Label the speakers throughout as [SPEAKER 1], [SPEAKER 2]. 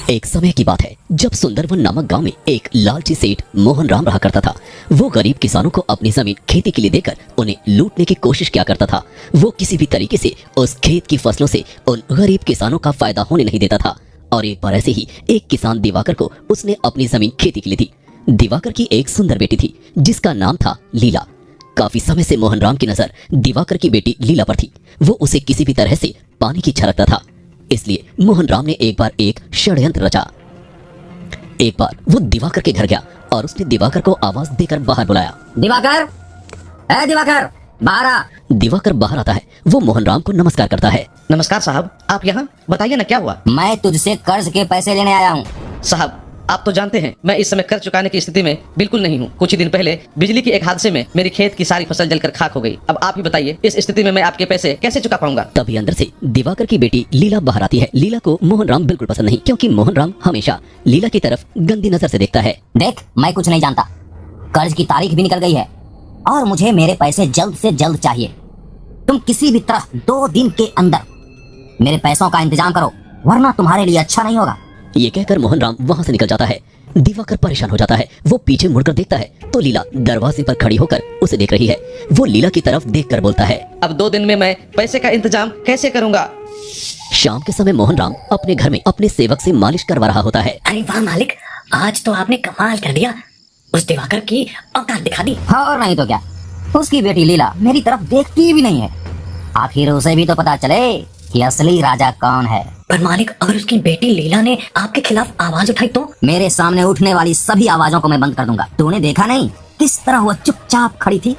[SPEAKER 1] एक समय की बात है जब सुंदरवन नामक गांव में एक लालची सेठ मोहन राम रहा करता था। वो गरीब किसानों को अपनी जमीन खेती के लिए देकर उन्हें लूटने की कोशिश किया करता था। वो किसी भी तरीके से उस खेत की फसलों से उन गरीब किसानों का फायदा होने नहीं देता था। और एक बार ऐसे ही एक किसान दिवाकर को उसने अपनी जमीन खेती के लिए दी। दिवाकर की एक सुंदर बेटी थी जिसका नाम था लीला। काफी समय से मोहन राम की नजर दिवाकर की बेटी लीला पर थी। वो उसे किसी भी तरह से पानी की छलकता था। इसलिए मोहन राम ने एक बार एक षड्यंत्र रचा। एक बार वो दिवाकर के घर गया और उसने दिवाकर को आवाज देकर बाहर बुलाया।
[SPEAKER 2] दिवाकर, ए दिवाकर, बाहर आ।
[SPEAKER 1] दिवाकर बाहर आता है। वो मोहन राम को नमस्कार करता है।
[SPEAKER 3] नमस्कार साहब, आप यहाँ बताइए ना क्या हुआ।
[SPEAKER 2] मैं तुझसे कर्ज के पैसे लेने आया हूँ।
[SPEAKER 3] साहब आप तो जानते हैं मैं इस समय कर्ज चुकाने की स्थिति में बिल्कुल नहीं हूँ। कुछ ही दिन पहले बिजली के एक हादसे में मेरी खेत की सारी फसल जलकर खाक हो गई। अब आप ही बताइए इस स्थिति में मैं आपके पैसे कैसे चुका पाऊंगा।
[SPEAKER 1] तभी अंदर से दिवाकर की बेटी लीला बाहर आती है। लीला को मोहन राम बिल्कुल पसंद नहीं, क्योंकि मोहन राम हमेशा लीला की तरफ गंदी नजर से देखता है।
[SPEAKER 2] देख, मैं कुछ नहीं जानता। कर्ज की तारीख भी निकल गई है और मुझे मेरे पैसे जल्द से जल्द चाहिए। तुम किसी भी तरह 2 दिन के अंदर मेरे पैसों का इंतजाम करो, वरना तुम्हारे लिए अच्छा नहीं होगा।
[SPEAKER 1] ये कहकर मोहन राम वहाँ से निकल जाता है। दिवाकर परेशान हो जाता है। वो पीछे मुड़कर देखता है तो लीला दरवाजे पर खड़ी होकर उसे देख रही है। वो लीला की तरफ देखकर बोलता है,
[SPEAKER 3] अब 2 दिन में मैं पैसे का इंतजाम कैसे करूँगा।
[SPEAKER 1] शाम के समय मोहन राम अपने घर में अपने सेवक से मालिश करवा रहा होता है।
[SPEAKER 4] अरे वाह मालिक, आज तो आपने कमाल कर दिया। उस दिवाकर की औकात दिखा दी।
[SPEAKER 2] हाँ और नहीं तो क्या, उसकी बेटी लीला मेरी तरफ देखती भी नहीं है। आखिर उसे भी तो पता चले कि असली राजा कौन है।
[SPEAKER 4] पर मालिक, अगर उसकी बेटी लीला ने आपके खिलाफ आवाज उठाई तो?
[SPEAKER 2] मेरे सामने उठने वाली सभी आवाजों को मैं बंद कर दूंगा। तूने देखा नहीं किस तरह वो चुपचाप खड़ी थी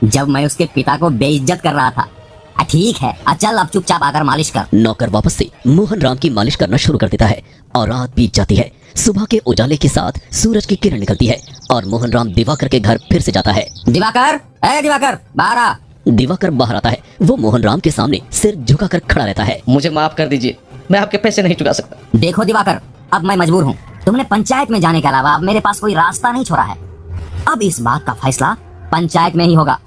[SPEAKER 2] जब मैं उसके पिता को बेइज्जत कर रहा था। ठीक है, चल अब चुपचाप आकर मालिश कर।
[SPEAKER 1] नौकर वापस से मोहन राम की मालिश करना शुरू कर देता है और रात बीत जाती है। सुबह के उजाले के साथ सूरज की किरण निकलती है और मोहन राम दिवाकर के घर फिर से जाता है।
[SPEAKER 2] दिवाकर, ए दिवाकर, बाहर आ।
[SPEAKER 1] दिवाकर बाहर आता है। वो मोहन राम के सामने सिर झुकाकर खड़ा रहता है।
[SPEAKER 3] मुझे माफ कर दीजिए, मैं आपके पैसे नहीं चुका सकता।
[SPEAKER 2] देखो दिवाकर, अब मैं मजबूर हूँ। तुमने पंचायत में जाने के अलावा अब मेरे पास कोई रास्ता नहीं छोड़ा है। अब इस बात का फैसला पंचायत में ही होगा।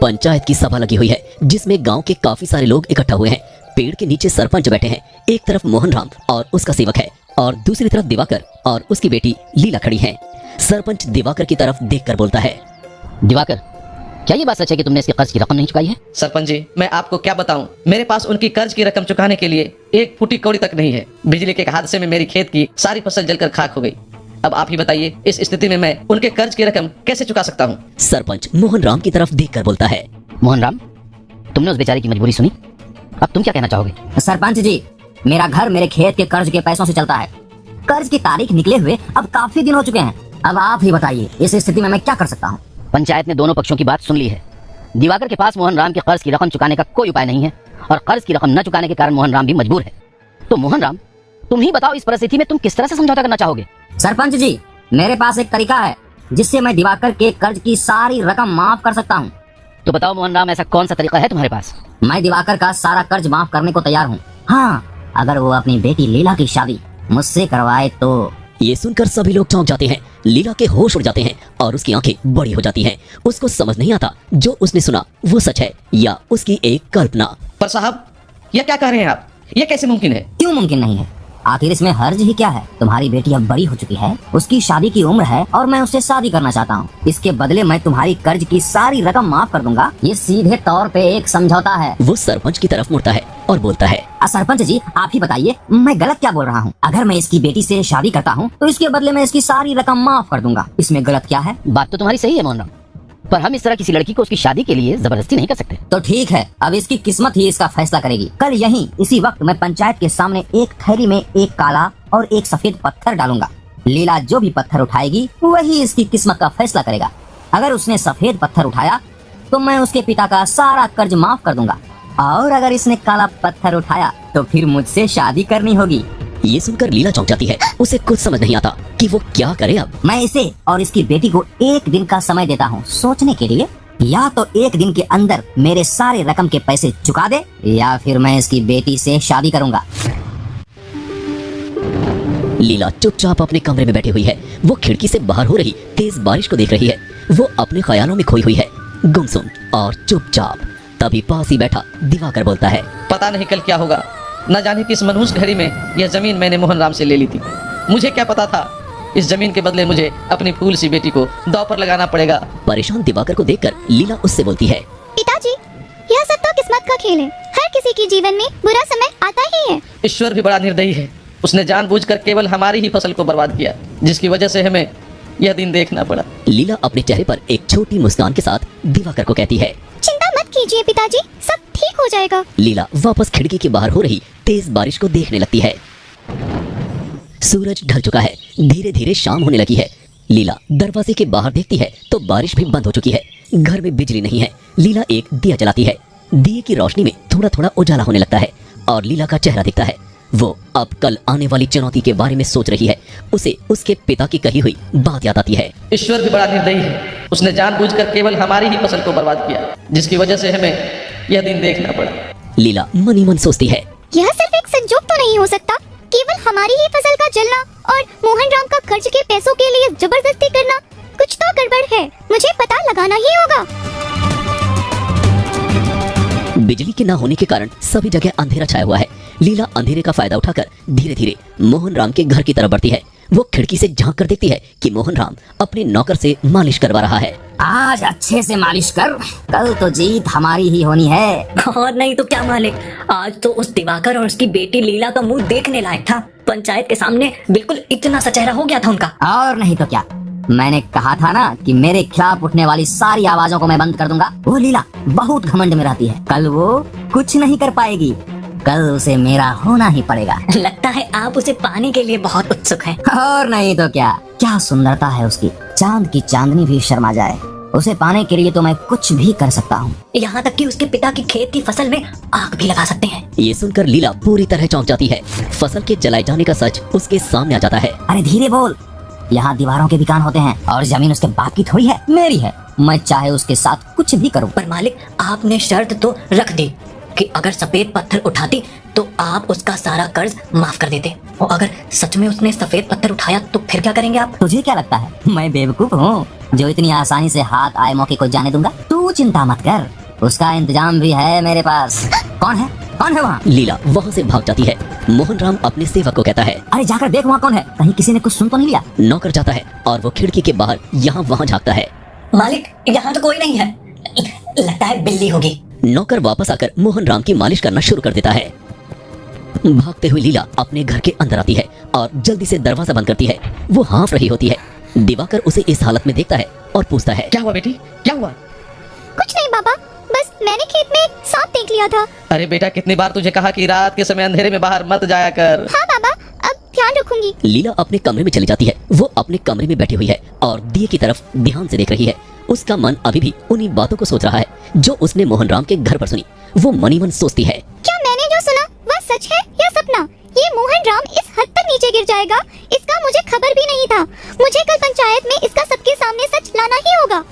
[SPEAKER 1] पंचायत की सभा लगी हुई है जिसमें गांव के काफी सारे लोग इकट्ठा हुए हैं। पेड़ के नीचे सरपंच बैठे हैं। एक तरफ मोहन राम और उसका सेवक है और दूसरी तरफ दिवाकर और उसकी बेटी लीला खड़ी है। सरपंच दिवाकर की तरफ देखकर बोलता है,
[SPEAKER 5] दिवाकर, क्या ये बात सच है कि तुमने इसके कर्ज की रकम नहीं चुकाई है?
[SPEAKER 3] सरपंच जी, मैं आपको क्या बताऊं, मेरे पास उनकी कर्ज की रकम चुकाने के लिए 1 फुटी कौड़ी तक नहीं है। बिजली के हादसे में मेरी खेत की सारी फसल जलकर खाक हो गई। अब आप ही बताइए इस स्थिति में मैं उनके कर्ज की रकम कैसे चुका सकता हूँ।
[SPEAKER 1] सरपंच मोहन राम की तरफ देखकर बोलता है,
[SPEAKER 5] मोहन राम, तुमने उस बेचारे की मजबूरी सुनी, अब तुम क्या कहना चाहोगे?
[SPEAKER 2] सरपंच जी, मेरा घर मेरे खेत के कर्ज के पैसों से चलता है। कर्ज की तारीख निकले हुए अब काफी दिन हो चुके हैं। अब आप ही बताइए इस स्थिति में मैं क्या कर सकता हूँ।
[SPEAKER 5] पंचायत ने दोनों पक्षों की बात सुन ली है। दिवाकर के पास मोहन राम के कर्ज की रकम चुकाने का कोई उपाय नहीं है और कर्ज की रकम न चुकाने के कारण मोहन राम भी मजबूर है। तो मोहन राम, तुम ही बताओ, इस परिस्थिति में तुम किस तरह से समझौता करना चाहोगे?
[SPEAKER 2] सरपंच जी, मेरे पास एक तरीका है जिससे मैं दिवाकर के कर्ज की सारी रकम माफ कर सकता हूँ।
[SPEAKER 5] तो बताओ मोहन राम, ऐसा कौन सा तरीका है तुम्हारे पास?
[SPEAKER 2] मैं दिवाकर का सारा कर्ज माफ करने को तैयार हूँ। हाँ, अगर वो अपनी बेटी लीला की शादी मुझसे करवाए तो।
[SPEAKER 1] ये सुनकर सभी लोग चौंक जाते हैं। लीला के होश उड़ जाते हैं और उसकी आंखें बड़ी हो जाती हैं। उसको समझ नहीं आता जो उसने सुना वो सच है या उसकी एक कल्पना।
[SPEAKER 3] पर साहब, ये क्या कह रहे हैं आप? ये कैसे मुमकिन है?
[SPEAKER 2] क्यों मुमकिन नहीं है? आखिर इसमें हर्ज ही क्या है? तुम्हारी बेटी अब बड़ी हो चुकी है, उसकी शादी की उम्र है और मैं उससे शादी करना चाहता हूँ। इसके बदले मैं तुम्हारी कर्ज की सारी रकम माफ कर दूंगा। ये सीधे तौर पे एक समझौता है।
[SPEAKER 1] वो सरपंच की तरफ मुड़ता है और बोलता है,
[SPEAKER 2] सरपंच जी, आप ही बताइए मैं गलत क्या बोल रहा हूँ? अगर मैं इसकी बेटी से शादी करता हूँ तो इसके बदले मैं इसकी सारी रकम माफ कर दूंगा। इसमें गलत क्या है?
[SPEAKER 5] बात तो तुम्हारी सही है मोहन राम, पर हम इस तरह किसी लड़की को उसकी शादी के लिए जबरदस्ती नहीं कर सकते।
[SPEAKER 2] तो ठीक है, अब इसकी किस्मत ही इसका फैसला करेगी। कल यहीं इसी वक्त मैं पंचायत के सामने एक थैली में एक काला और एक सफेद पत्थर डालूंगा। लीला जो भी पत्थर उठाएगी वही इसकी किस्मत का फैसला करेगा। अगर उसने सफेद पत्थर उठाया तो मैं उसके पिता का सारा कर्ज माफ कर दूंगा, और अगर इसने काला पत्थर उठाया तो फिर मुझसे शादी करनी होगी।
[SPEAKER 1] ये सुनकर लीला चौंक जाती है। उसे कुछ समझ नहीं आता कि वो क्या करे। अब
[SPEAKER 2] मैं इसे और इसकी बेटी को 1 दिन का समय देता हूँ सोचने के लिए। या तो 1 दिन के अंदर मेरे सारे रकम के पैसे चुका दे, या फिर मैं इसकी बेटी से शादी करूंगा।
[SPEAKER 1] लीला चुपचाप अपने कमरे में बैठी हुई है। वो खिड़की से बाहर हो रही तेज बारिश को देख रही है। वो अपने ख्यालों में खोई हुई है, गुमसुम और चुपचाप। तभी पास ही बैठा दिवाकर बोलता है,
[SPEAKER 3] पता नहीं कल क्या होगा। न जाने किस मनहूस घड़ी में यह जमीन मैंने मोहन राम से ले ली थी। मुझे क्या पता था इस जमीन के बदले मुझे अपनी फूल सी बेटी को दांव पर लगाना पड़ेगा।
[SPEAKER 1] परेशान दिवाकर को देखकर लीला उससे बोलती है,
[SPEAKER 6] पिताजी, यह सब तो किस्मत का खेल है। हर किसी के जीवन में बुरा समय आता ही है।
[SPEAKER 3] ईश्वर भी बड़ा निर्दयी है। उसने जानबूझकर केवल हमारी ही फसल को बर्बाद किया, जिसकी वजह से हमें यह दिन देखना पड़ा।
[SPEAKER 1] लीला अपने चेहरे पर एक छोटी मुस्कान के साथ दिवाकर को कहती है,
[SPEAKER 6] चिंता मत कीजिए पिताजी, सब ठीक हो जाएगा।
[SPEAKER 1] लीला वापस खिड़की के बाहर हो रही तेज बारिश को देखने लगती है। सूरज ढल चुका है, धीरे धीरे शाम होने लगी है। लीला दरवाजे के बाहर देखती है तो बारिश भी बंद हो चुकी है। घर में बिजली नहीं है। लीला एक दिया जलाती है। दिए की रोशनी में थोड़ा थोड़ा उजाला होने लगता है और लीला का चेहरा दिखता है। वो अब कल आने वाली चुनौती के बारे में सोच रही है। उसे उसके पिता की कही हुई बात याद आती है।
[SPEAKER 3] ईश्वर भी बड़ा निर्दयी है। उसने जानबूझकर केवल हमारी ही फसल को बर्बाद किया, जिसकी वजह से हमें यह दिन देखना पड़ा।
[SPEAKER 1] लीला मन ही मन सोचती है,
[SPEAKER 6] यह सिर्फ एक संजोग तो नहीं हो सकता। केवल हमारी ही फसल का जलना और मोहन राम का खर्च के पैसों के लिए जबरदस्ती करना, कुछ तो गड़बड़ है। मुझे पता लगाना ही होगा।
[SPEAKER 1] बिजली के न होने के कारण सभी जगह अंधेरा छाया हुआ है। लीला अंधेरे का फायदा उठाकर धीरे धीरे मोहन राम के घर की तरफ बढ़ती है। वो खिड़की से झांक कर देखती है कि मोहन राम अपने नौकर से मालिश करवा रहा है।
[SPEAKER 2] आज अच्छे से मालिश कर, कल तो जीत हमारी ही होनी है।
[SPEAKER 4] और नहीं तो क्या मालिक, आज तो उस दिवाकर और उसकी बेटी लीला का मुंह देखने लायक था। पंचायत के सामने बिल्कुल इतना सा चेहरा हो गया था उनका।
[SPEAKER 2] और नहीं तो क्या, मैंने कहा था ना कि मेरे खिलाफ उठने वाली सारी आवाजों को मैं बंद कर दूंगा। वो लीला बहुत घमंड में रहती है। कल वो कुछ नहीं कर पाएगी। कल उसे मेरा होना ही पड़ेगा।
[SPEAKER 4] लगता है आप उसे पाने के लिए बहुत उत्सुक हैं।
[SPEAKER 2] और नहीं तो क्या, क्या सुंदरता है उसकी। चांद की चांदनी भी शर्मा जाए। उसे पाने के लिए तो मैं कुछ भी कर सकता हूँ।
[SPEAKER 4] यहाँ तक कि उसके पिता की खेत की फसल में आग भी लगा सकते हैं।
[SPEAKER 1] ये सुनकर लीला पूरी तरह चौंक जाती है। फसल के जलाए जाने का सच उसके सामने आ जाता है।
[SPEAKER 2] अरे धीरे बोल, यहाँ दीवारों के भी कान होते हैं और जमीन उसके बाप की थोड़ी है, मेरी है। मैं चाहे उसके साथ कुछ भी करूँ।
[SPEAKER 4] पर मालिक, आपने शर्त तो रख दी कि अगर सफेद पत्थर उठाती तो आप उसका सारा कर्ज माफ कर देते। और अगर सच में उसने सफेद पत्थर उठाया तो फिर क्या करेंगे आप?
[SPEAKER 2] तुझे क्या लगता है मैं बेवकूफ हूँ जो इतनी आसानी से हाथ आए मौके को जाने दूंगा? तू चिंता मत कर, उसका इंतजाम भी है मेरे पास। कौन है वहाँ?
[SPEAKER 1] लीला वहाँ से भाग जाती है। मोहन राम अपने सेवक को कहता है,
[SPEAKER 2] अरे जाकर देख वहाँ कौन है, कहीं किसी ने कुछ सुन तो नहीं लिया।
[SPEAKER 1] नौकर जाता है और वो खिड़की के बाहर यहाँ वहाँ झाँकता है।
[SPEAKER 4] मालिक, यहाँ तो कोई नहीं है, लगता है बिल्ली होगी।
[SPEAKER 1] नौकर वापस आकर मोहन राम की मालिश करना शुरू कर देता है। भागते हुए लीला अपने घर के अंदर आती है और जल्दी से दरवाजा बंद करती है। वो हाँफ रही होती है। दिवाकर उसे इस हालत में देखता है और पूछता है,
[SPEAKER 3] क्या हुआ बेटी, क्या हुआ?
[SPEAKER 6] कुछ नहीं बाबा, बस मैंने खेत में एक सांप देख लिया था।
[SPEAKER 3] अरे बेटा, कितनी बार तुझे कहा कि रात के समय अंधेरे में बाहर मत जाया कर।
[SPEAKER 6] हाँ बाबा, अब ध्यान रखूंगी।
[SPEAKER 1] लीला अपने कमरे में चली जाती है। वो अपने कमरे में बैठी हुई है और दिए की तरफ ध्यान से देख रही है। उसका मन अभी भी उन्हीं बातों को सोच रहा है जो उसने मोहन राम के घर पर सुनी। वो मनी मन सोचती है,
[SPEAKER 6] क्या मैंने जो सुना वह सच है या सपना? ये मोहन राम इस हद तक नीचे गिर जाएगा, इसका मुझे खबर भी नहीं था। मुझे कल पंचायत में इसका सबके सामने सच लाना ही होगा।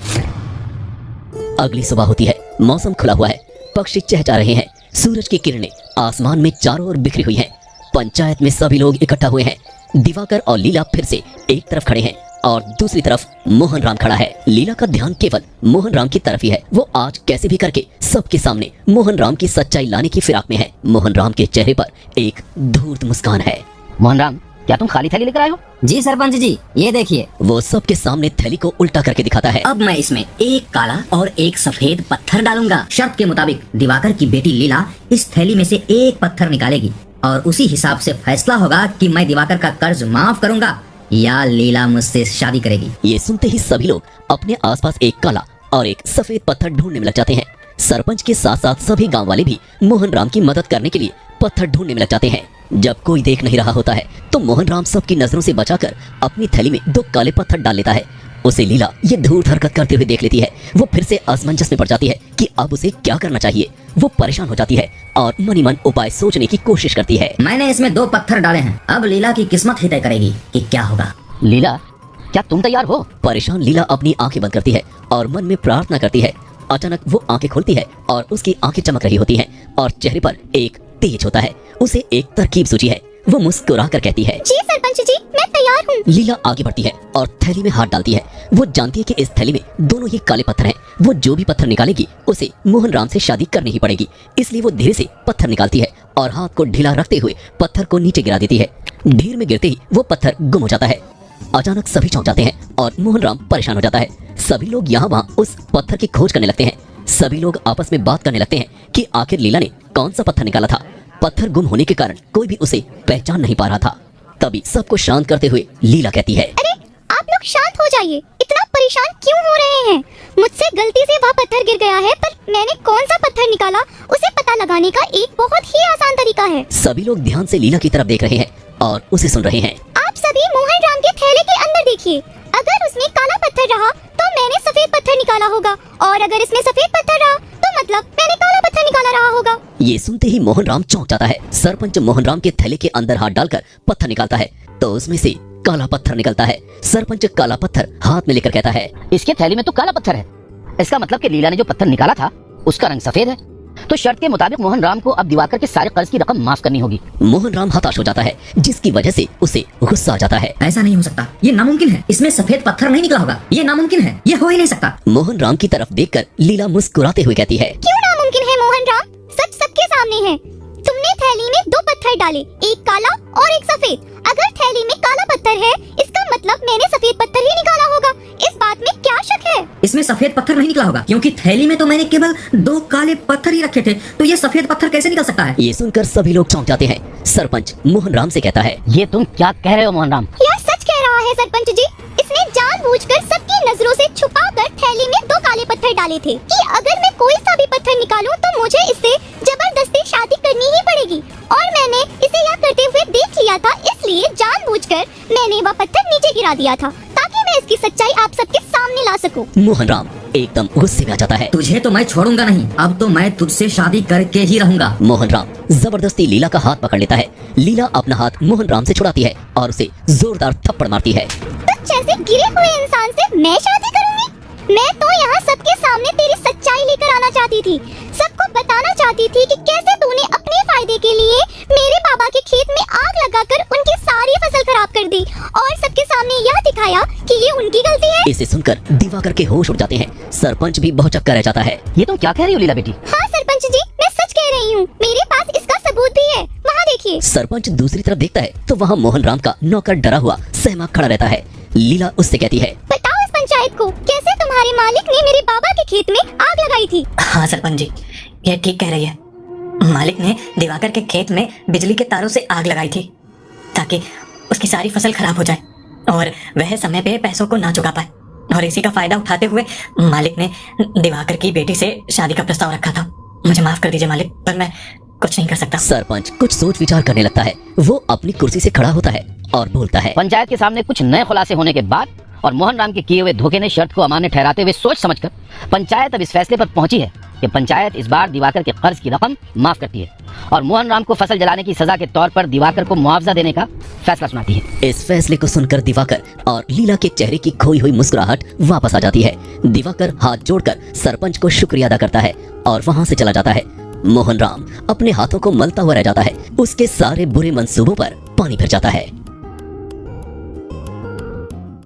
[SPEAKER 1] अगली सुबह होती है। मौसम खुला हुआ है। पक्षी चहचहा रहे हैं। सूरज की किरणें आसमान में चारों ओर बिखरी हुई हैं। पंचायत में सभी लोग इकट्ठा हुए हैं। दिवाकर और लीला फिर से एक तरफ खड़े हैं और दूसरी तरफ मोहन राम खड़ा है। लीला का ध्यान केवल मोहन राम की तरफ ही है। वो आज कैसे भी करके सबके सामने मोहन राम की सच्चाई लाने की फिराक में है। मोहन राम के चेहरे पर एक धूर्त मुस्कान है।
[SPEAKER 5] मोहन राम, क्या तुम खाली थैली लेकर आए हो?
[SPEAKER 2] जी सरपंच जी, ये देखिए।
[SPEAKER 1] वो सबके सामने थैली को उल्टा करके दिखाता है।
[SPEAKER 2] अब मैं इसमें एक काला और एक सफेद पत्थर डालूंगा। शर्त के मुताबिक दिवाकर की बेटी लीला इस थैली में से एक पत्थर निकालेगी और उसी हिसाब से फैसला होगा कि मैं दिवाकर का कर्ज माफ करूंगा या लीला मुझसे शादी करेगी।
[SPEAKER 1] ये सुनते ही सभी लोग अपने आसपास एक काला और एक सफेद पत्थर ढूंढने में लग जाते हैं। सरपंच के साथ साथ सभी गांव वाले भी मोहन राम की मदद करने के लिए पत्थर ढूंढने में लग जाते हैं। जब कोई देख नहीं रहा होता है तो मोहन राम सबकी नजरों से बचाकर अपनी थैली में 2 काले पत्थर डाल लेता है। उसे लीला ये धूर्त हरकत करते हुए देख लेती है। वो फिर से असमंजस में पड़ जाती है कि अब उसे क्या करना चाहिए। वो परेशान हो जाती है और मनी मन उपाय सोचने की कोशिश करती है।
[SPEAKER 2] मैंने इसमें 2 पत्थर डाले हैं, अब लीला की किस्मत ही तय करेगी कि क्या होगा।
[SPEAKER 5] लीला, क्या तुम तैयार हो?
[SPEAKER 1] परेशान लीला अपनी आंखें बंद करती है और मन में प्रार्थना करती है। अचानक वो आंखें खोलती है और उसकी आंखें चमक रही होती हैं और चेहरे पर एक तेज होता है। उसे एक तरकीब सूझी है। वो मुस्कुरा कर कहती है,
[SPEAKER 6] जी सरपंच जी, मैं तैयार हूँ।
[SPEAKER 1] लीला आगे बढ़ती है और थैली में हाथ डालती है। वो जानती है कि इस थैली में दोनों ही काले पत्थर हैं। वो जो भी पत्थर निकालेगी उसे मोहन राम से शादी करनी ही पड़ेगी। इसलिए वो धीरे से पत्थर निकालती है और हाथ को ढीला रखते हुए पत्थर को नीचे गिरा देती है। ढीर में गिरते ही वो पत्थर गुम हो जाता है। अचानक सभी चौंक जाते हैं और मोहन राम परेशान हो जाता है। सभी लोग यहाँ वहाँ उस पत्थर की खोज करने लगते हैं। सभी लोग आपस में बात करने लगते हैं कि आखिर लीला ने कौन सा पत्थर निकाला था। पत्थर गुम होने के कारण कोई भी उसे पहचान नहीं पा रहा था। तभी सबको शांत करते हुए लीला कहती है,
[SPEAKER 6] अरे आप लोग शांत हो जाइए, इतना परेशान क्यों हो रहे हैं? मुझसे गलती से वहाँ पत्थर गिर गया है, पर मैंने कौन सा पत्थर निकाला उसे पता लगाने का एक बहुत ही आसान तरीका है।
[SPEAKER 1] सभी लोग ध्यान से लीला की तरफ देख रहे हैं और उसे सुन रहे हैं।
[SPEAKER 6] आप सभी मोहन राम के थैले के अंदर देखिए। अगर उसमें काला पत्थर रहा तो मैंने सफेद पत्थर निकाला होगा, और अगर इसमें सफेद पत्थर रहा तो मतलब मैंने काला पत्थर निकाला रहा होगा।
[SPEAKER 1] ये सुनते ही मोहन राम चौंक जाता है। सरपंच मोहन राम के थैले के अंदर हाथ डालकर पत्थर निकालता है तो उसमें से काला पत्थर निकलता है। सरपंच काला पत्थर हाथ में लेकर कहता है,
[SPEAKER 5] इसके थैली में तो काला पत्थर है। इसका मतलब कि लीला ने जो पत्थर निकाला था उसका रंग सफेद है। तो शर्त के मुताबिक मोहन राम को अब दिवाकर के सारे कर्ज की रकम माफ करनी होगी।
[SPEAKER 1] मोहन राम हताश हो जाता है, जिसकी वजह से उसे गुस्सा आ जाता है।
[SPEAKER 2] ऐसा नहीं हो सकता, ये नामुमकिन है। इसमें सफेद पत्थर नहीं निकला होगा, ये नामुमकिन है, ये हो ही नहीं सकता।
[SPEAKER 1] मोहन राम की तरफ देखकर लीला मुस्कुराते हुए कहती है,
[SPEAKER 6] क्यों नामुमकिन है मोहन राम? सच सबके सामने है। तुमने थैली में दो पत्थर डाले, एक काला और एक सफेद। अगर थैली में काला पत्थर है इसका मतलब मैंने सफेद पत्थर ही निकाला होगा। इस बात में क्या शक है?
[SPEAKER 2] इसमें सफेद पत्थर नहीं निकला होगा, क्योंकि थैली में तो मैंने केवल दो काले पत्थर ही रखे थे, तो ये सफेद पत्थर कैसे निकल सकता है?
[SPEAKER 1] ये सुनकर सभी लोग चौंक जाते हैं। सरपंच मोहन राम से कहता है,
[SPEAKER 5] ये तुम क्या कह रहे हो मोहन राम?
[SPEAKER 6] यह सच कह रहा है सरपंच जी। इसने जानबूझकर सबकी नजरों से छुपाकर थैली में दो काले पत्थर डाले थे कि अगर मैं कोई सा भी पत्थर निकालूं तो मुझे इससे जबरदस्ती शादी करनी ही पड़ेगी, और मैंने इसे यह करते हुए देख लिया था, इसलिए जानबूझकर मैंने वह पत्थर नीचे गिरा दिया था ताकि मैं इसकी सच्चाई आप सबके सामने ला सकूं।
[SPEAKER 1] मोहन राम एकदम गुस्से में आ जाता है।
[SPEAKER 2] तुझे तो मैं छोड़ूंगा नहीं, अब तो मैं तुझसे शादी करके ही रहूंगा।
[SPEAKER 1] मोहन राम जबरदस्ती लीला का हाथ पकड़ लेता है। लीला अपना हाथ मोहन राम से छुड़ाती है और उसे जोरदार थप्पड़ मारती है।
[SPEAKER 6] तुझ जैसे गिरे हुए इंसान से मैं शादी करूंगी? मैं तो यहाँ सबके सामने तेरी सच्चाई लेकर आना चाहती थी, सबको बताना चाहती थी कि कैसे तूने अपने फायदे के लिए मेरे बाबा के खेत में आग लगाकर उनकी सारी फसल खराब कर दी, और सबके सामने यह दिखाया कि ये उनकी गलती है।
[SPEAKER 1] इसे सुनकर दिवाकर के होश उड़ जाते हैं। सरपंच भी भौचक्का रह जाता है।
[SPEAKER 5] ये तुम क्या कह रही हो लीला बेटी?
[SPEAKER 6] हाँ सरपंच जी, मैं सच कह रही हूँ, मेरे पास इसका सबूत भी है, वहाँ देखिए।
[SPEAKER 1] सरपंच दूसरी तरफ देखता है तो वहाँ मोहन राम का नौकर डरा हुआ सहमा खड़ा रहता है। लीला उससे कहती है,
[SPEAKER 6] बताओ इस पंचायत को, कैसे तुम्हारे मालिक ने मेरे बाबा के खेत में आग लगाई थी?
[SPEAKER 4] हाँ सरपंच जी, ये ठीक कह रही है। मालिक ने दिवाकर के खेत में बिजली के तारों से आग लगाई थी ताकि उसकी सारी फसल खराब हो जाए और वह समय पे पैसों को ना चुका पाए, और इसी का फायदा उठाते हुए मालिक ने दिवाकर की बेटी से शादी का प्रस्ताव रखा था। मुझे माफ कर दीजिए मालिक, पर मैं कुछ नहीं कर सकता।
[SPEAKER 1] सरपंच कुछ सोच विचार करने लगता है। वो अपनी कुर्सी से खड़ा होता है और बोलता है,
[SPEAKER 5] पंचायत के सामने कुछ नए खुलासे होने के बाद और मोहन राम के किए हुए धोखे ने शर्त को अमान्य ठहराते हुए सोच समझकर पंचायत अब इस फैसले पर पहुंची है कि पंचायत इस बार दिवाकर के कर्ज की रकम माफ करती है और मोहन राम को फसल जलाने की सजा के तौर पर दिवाकर को मुआवजा देने का फैसला सुनाती है।
[SPEAKER 1] इस फैसले को सुनकर दिवाकर और लीला के चेहरे की खोई हुई मुस्कुराहट वापस आ जाती है। दिवाकर हाथ जोड़कर सरपंच को शुक्रिया अदा करता है और वहाँ से चला जाता है। मोहन राम अपने हाथों को मलता हुआ रह जाता है। उसके सारे बुरे मंसूबों पर पानी फिर जाता है।